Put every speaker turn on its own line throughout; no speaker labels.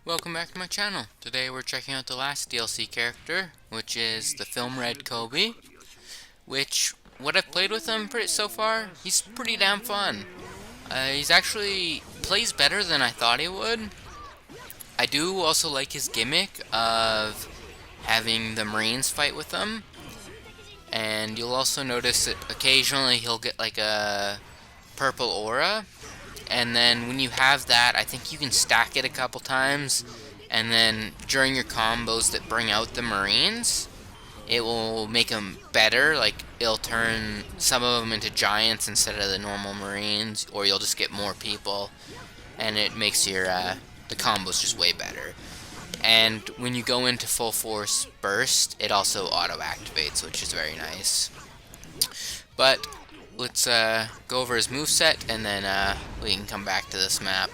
Welcome back to my channel. Today we're checking out the last DLC character, which is the Film Red Koby, which, what I've played with him so far, he's pretty damn fun. He's actually plays better than I thought he would. I do also like his gimmick of having the Marines fight with him, and you'll also notice that occasionally he'll get like a purple aura. And then when you have that, I think you can stack it a couple times, and then during your combos that bring out the Marines, it will make them better. Like, it'll turn some of them into giants instead of the normal Marines, or you'll just get more people, and it makes your the combos just way better. And when you go into full force burst, it also auto activates, which is very nice. But let's go over his moveset, and then we can come back to this map.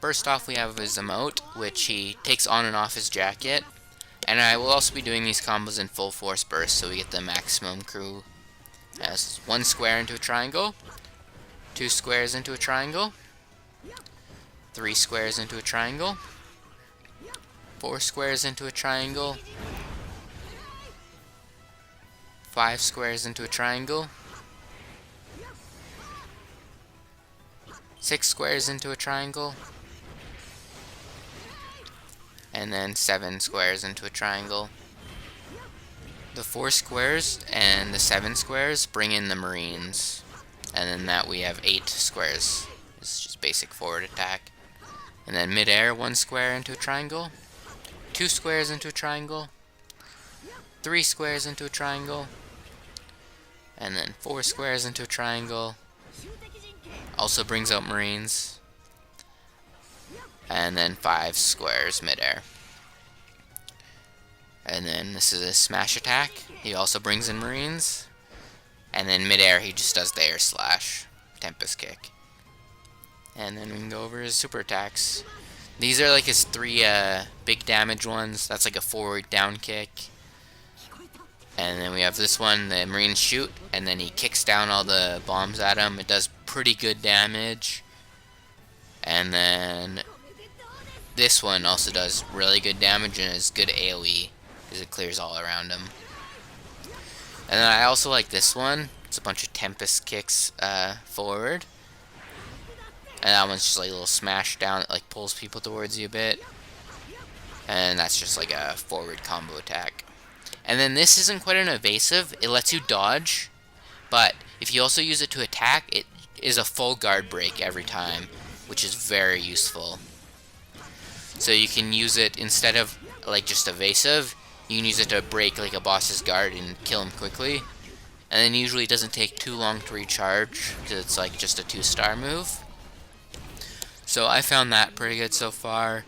First off, we have his emote, which he takes on and off his jacket. And I will also be doing these combos in full force burst, so we get the maximum crew. As 1 square into a triangle, 2 squares into a triangle, 3 squares into a triangle, 4 squares into a triangle, 5 squares into a triangle, 6 squares into a triangle, and then 7 squares into a triangle. The 4 squares and the 7 squares bring in the Marines, and then that we have 8 squares. This is just basic forward attack. And then mid-air, 1 square into a triangle, 2 squares into a triangle, 3 squares into a triangle, and then 4 squares into a triangle. Also brings out Marines. And then 5 squares midair. And then this is a smash attack. He also brings in Marines. And then midair he just does the air slash, Tempest kick. And then we can go over his super attacks. These are like his 3 big damage ones. That's like a forward down kick. And then we have this one, the Marines shoot, and then he kicks down all the bombs at him. It does pretty good damage. And then this one also does really good damage and is good AoE, because it clears all around him. And then I also like this one. It's a bunch of Tempest kicks forward. And that one's just like a little smash down that like pulls people towards you a bit. And that's just like a forward combo attack. And then this isn't quite an evasive. It lets you dodge, but if you also use it to attack, it is a full guard break every time, which is very useful. So you can use it instead of like just evasive, you can use it to break like a boss's guard and kill him quickly. And then usually it doesn't take too long to recharge, because it's like just a 2-star move. So I found that pretty good so far.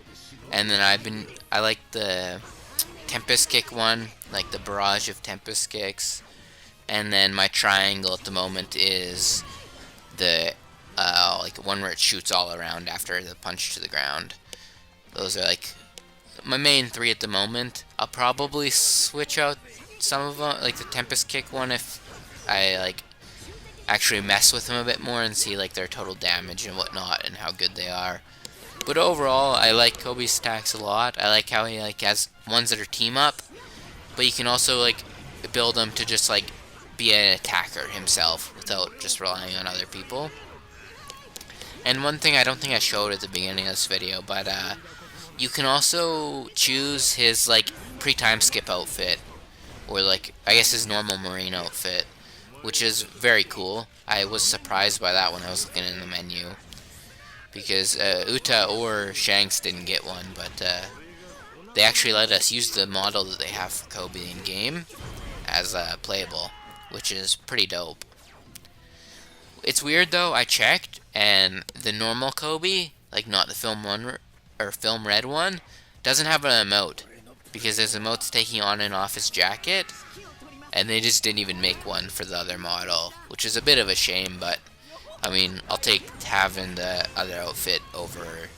And then I like the Tempest kick one, like the barrage of Tempest kicks. And then my triangle at the moment is the like one where it shoots all around after the punch to the ground. Those are like my main 3 at the moment. I'll probably switch out some of them, like the Tempest kick one, if I like actually mess with them a bit more and see like their total damage and whatnot and how good they are. But overall, I like Koby's attacks a lot. I like how he like has ones that are team up, but you can also like build him to just like be an attacker himself without just relying on other people. And one thing I don't think I showed at the beginning of this video, but you can also choose his like pre-time skip outfit, or like I guess his normal Marine outfit, which is very cool. I was surprised by that when I was looking in the menu, because Uta or Shanks didn't get one, but they actually let us use the model that they have for Koby in game as playable, which is pretty dope. It's weird though, I checked, and the normal Koby, like not the film one or film red one, doesn't have an emote, because his emote's taking on and off his jacket, and they just didn't even make one for the other model, which is a bit of a shame. But I mean, I'll take having the other outfit over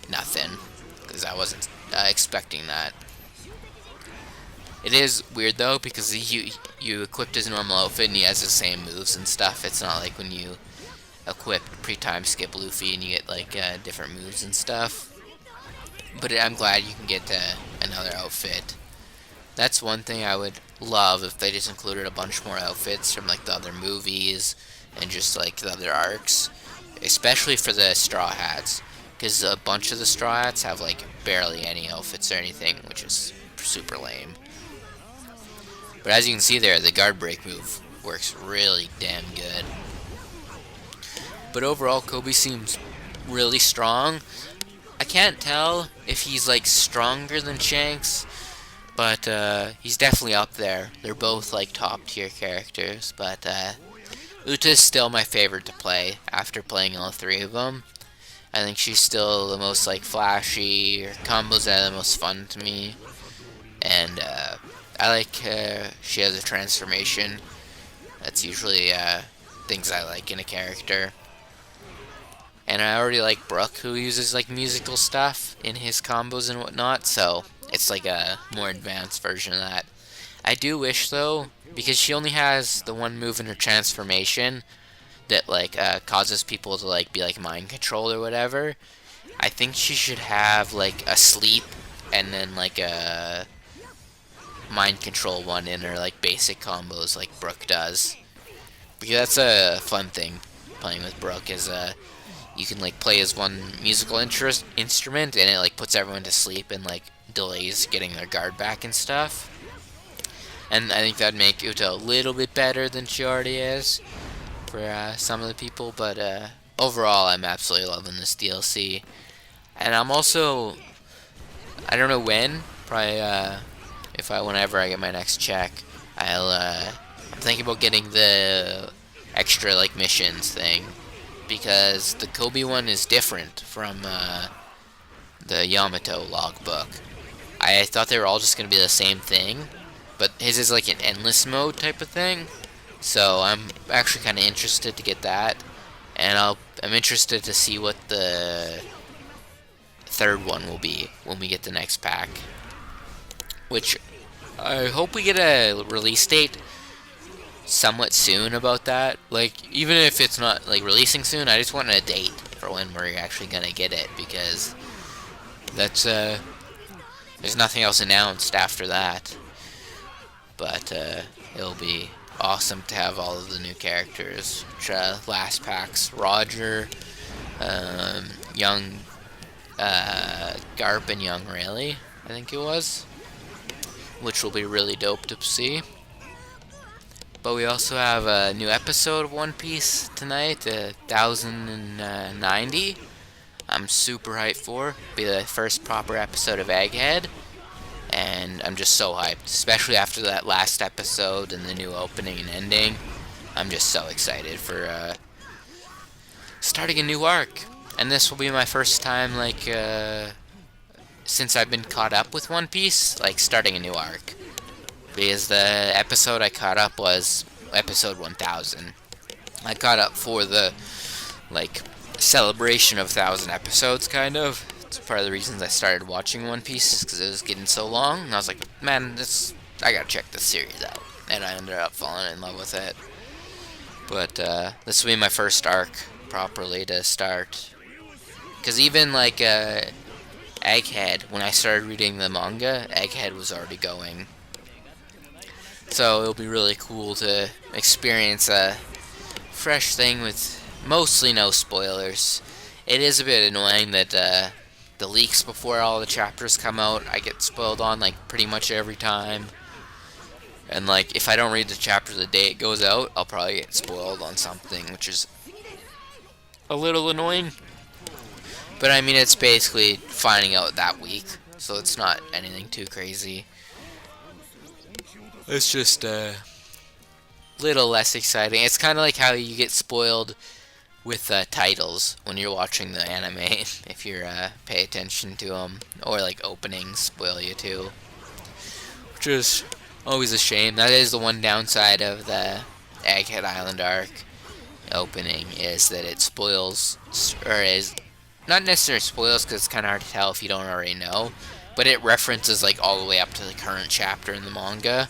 nothing, because I wasn't expecting that. It is weird though, because you equipped his normal outfit and he has the same moves and stuff. It's not like when you equipped pre-time skip Luffy, and you get like different moves and stuff. But I'm glad you can get another outfit. That's one thing I would love if they just included a bunch more outfits from like the other movies and just like the other arcs, especially for the Straw Hats, because a bunch of the Straw Hats have like barely any outfits or anything, which is super lame. But as you can see there, the guard break move works really damn good. But overall, Koby seems really strong. I can't tell if he's like stronger than Shanks, but he's definitely up there. They're both like top tier characters, but Uta's still my favorite to play after playing all three of them. I think she's still the most like flashy. Her combos are the most fun to me, and I like she has a transformation. That's usually things I like in a character. And I already like Brook, who uses like musical stuff in his combos and whatnot, so it's like a more advanced version of that. I do wish though, because she only has the one move in her transformation that like causes people to like be like mind controlled or whatever. I think she should have like a sleep and then like a mind control one in her like basic combos like Brook does. Because that's a fun thing playing with Brook is you can like play as one musical instrument and it like puts everyone to sleep and like delays getting their guard back and stuff. And I think that'd make Uta a little bit better than she already is for some of the people. But overall, I'm absolutely loving this DLC. And I'm also, I don't know when, probably whenever I get my next check, I'm thinking about getting the extra like missions thing, because the Koby one is different from the Yamato logbook. I thought they were all just going to be the same thing, but his is like an endless mode type of thing, so I'm actually kind of interested to get that, and I'm interested to see what the third one will be when we get the next pack, which I hope we get a release date somewhat soon about that. Like, even if it's not like releasing soon, I just want a date for when we're actually gonna get it, because that's there's nothing else announced after that. But it'll be awesome to have all of the new characters. Which, last packs, Roger, young Garp and young Rayleigh, I think it was, which will be really dope to see. But we also have a new episode of One Piece tonight, 1090. I'm super hyped for. It'll be the first proper episode of Egghead, and I'm just so hyped, especially after that last episode and the new opening and ending. I'm just so excited for starting a new arc, and this will be my first time like since I've been caught up with One Piece, like starting a new arc. Because the episode I caught up was episode 1000. I caught up for the like celebration of 1000 episodes, kind of. It's part of the reasons I started watching One Piece, because it was getting so long, and I was like, man, I gotta check this series out, and I ended up falling in love with it. But this will be my first arc properly to start, because even like Egghead, when I started reading the manga, Egghead was already going. So it'll be really cool to experience a fresh thing with mostly no spoilers. It is a bit annoying that the leaks before all the chapters come out, I get spoiled on like pretty much every time. And like if I don't read the chapter the day it goes out, I'll probably get spoiled on something, which is a little annoying. But I mean, it's basically finding out that week, so it's not anything too crazy. It's just a little less exciting. It's kind of like how you get spoiled with titles when you're watching the anime, if you pay attention to them, or like openings spoil you too, which is always a shame. That is the one downside of the Egghead Island arc opening, is that it spoils, or is not necessarily spoils, because it's kind of hard to tell if you don't already know, but it references like all the way up to the current chapter in the manga.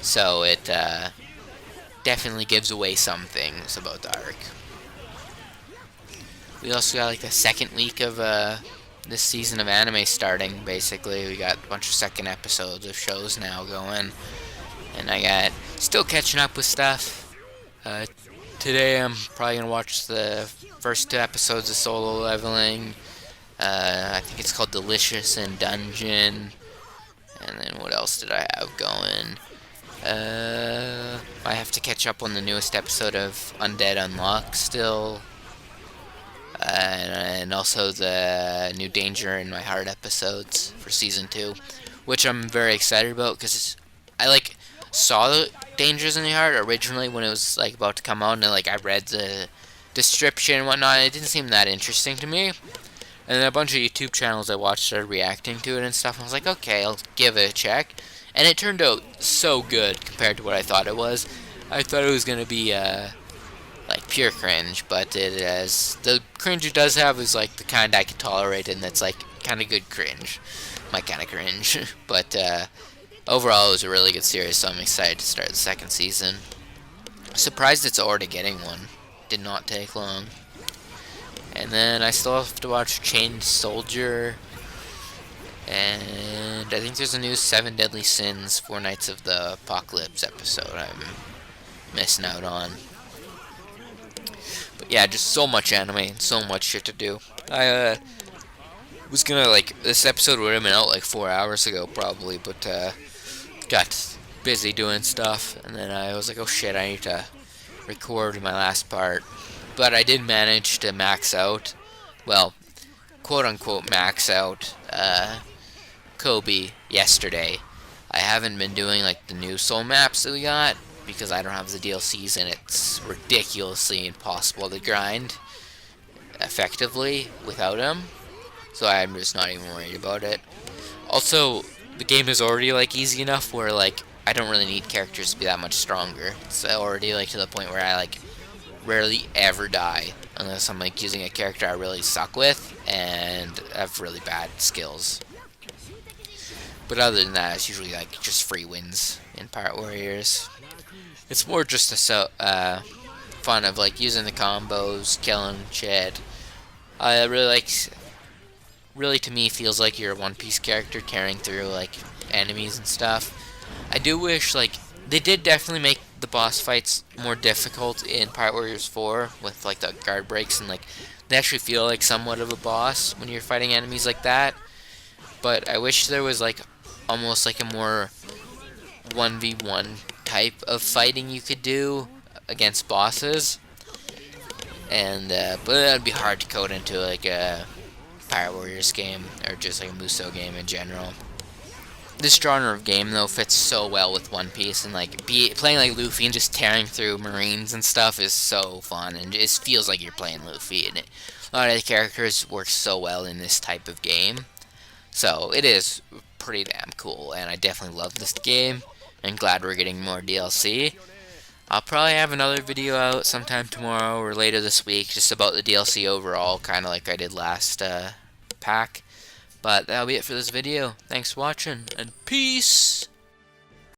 So it definitely gives away some things about the arc. we also got like the second week of this season of anime starting. Basically, we got a bunch of second episodes of shows now going, and I got still catching up with stuff. Today I'm probably gonna watch the first 2 episodes of Solo Leveling. I think it's called Delicious and Dungeon. And then what else did I have going? I have to catch up on the newest episode of Undead Unlock still. And also the new Danger in My Heart episodes for season 2, which I'm very excited about because I like saw the Dangers in My Heart originally when it was like about to come out, and like I read the description and whatnot. It didn't seem that interesting to me, and then a bunch of YouTube channels I watched started reacting to it and stuff. And I was like, okay, I'll give it a check, and it turned out so good compared to what I thought it was. I thought it was gonna be like pure cringe, but it is the cringe it does have is like the kind I can tolerate, and that's like kind of good cringe, my kind of cringe. But overall, it was a really good series, so I'm excited to start the second season. Surprised it's already getting one. Did not take long. And then I still have to watch Chained Soldier, and I think there's a new 7 Deadly Sins, 4 Nights of the Apocalypse episode I'm missing out on. But yeah, just so much anime and so much shit to do. I was gonna, like, this episode would have been out like 4 hours ago probably, but got busy doing stuff, and then I was like, oh shit, I need to record my last part. But I did manage to max out, well, quote unquote max out Koby yesterday. I haven't been doing like the new soul maps that we got because I don't have the DLCs, and it's ridiculously impossible to grind effectively without them. So I'm just not even worried about it. Also, the game is already like easy enough where like I don't really need characters to be that much stronger. It's already like to the point where I like rarely ever die unless I'm like using a character I really suck with and have really bad skills. But other than that, it's usually like just free wins in Pirate Warriors. It's more just a fun of like using the combos, killing shit. I really like. Really, to me, feels like you're a One Piece character carrying through like enemies and stuff. I do wish like they did definitely make the boss fights more difficult in Pirate Warriors 4 with like the guard breaks, and like they actually feel like somewhat of a boss when you're fighting enemies like that. But I wish there was like almost like a more 1v1 type of fighting you could do against bosses, and but that'd be hard to code into like a Pirate Warriors game or just like a Muso game in general. This genre of game though fits so well with One Piece, and like playing like Luffy and just tearing through marines and stuff is so fun, and it just feels like you're playing Luffy, and a lot of the characters work so well in this type of game. So it is pretty damn cool, and I definitely love this game, and glad we're getting more DLC. I'll probably have another video out sometime tomorrow or later this week just about the DLC overall, kind of like I did last pack. But that'll be it for this video. Thanks for watching, and peace!